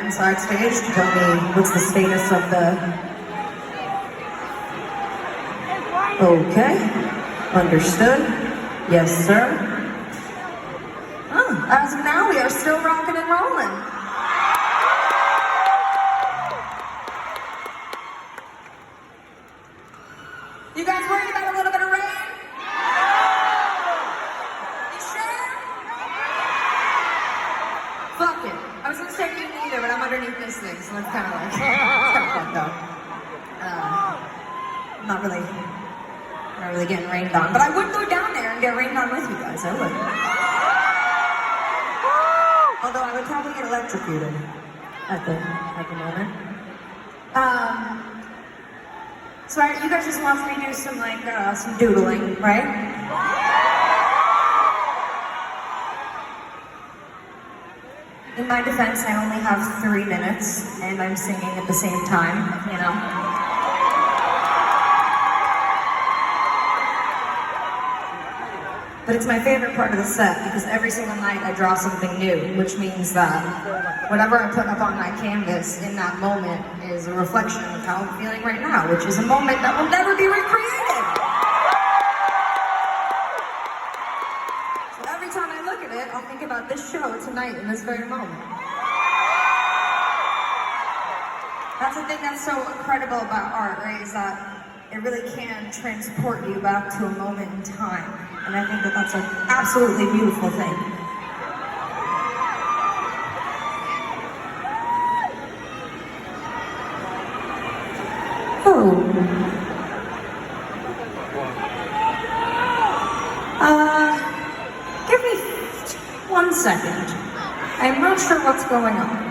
inside stage to tell me what's the status of the... Okay, understood. Yes, sir. Oh, as of now, we are still rocking and rolling. You guys worried about a little bit of rain? You sure? Fuck it. I was gonna say you neither, but I'm underneath this thing, so it's kind of like, it's kind of fucked up. Not really getting rained on, but I would go down there and get rained on with you guys. I would. Although I would probably get electrocuted at the moment. So you guys just want me to do some some doodling, right? In my defense, I only have 3 minutes, and I'm singing at the same time, you know? But it's my favorite part of the set, because every single night I draw something new, which means that whatever I put up on my canvas in that moment is a reflection of how I'm feeling right now, which is a moment that will never be recreated. So every time I look at it, I'll think about this show tonight in this very moment. That's the thing that's so incredible about art, right, is that it really can transport you back to a moment in time. And I think that that's an absolutely beautiful thing. Oh. Give me 1 second. I'm not sure what's going on.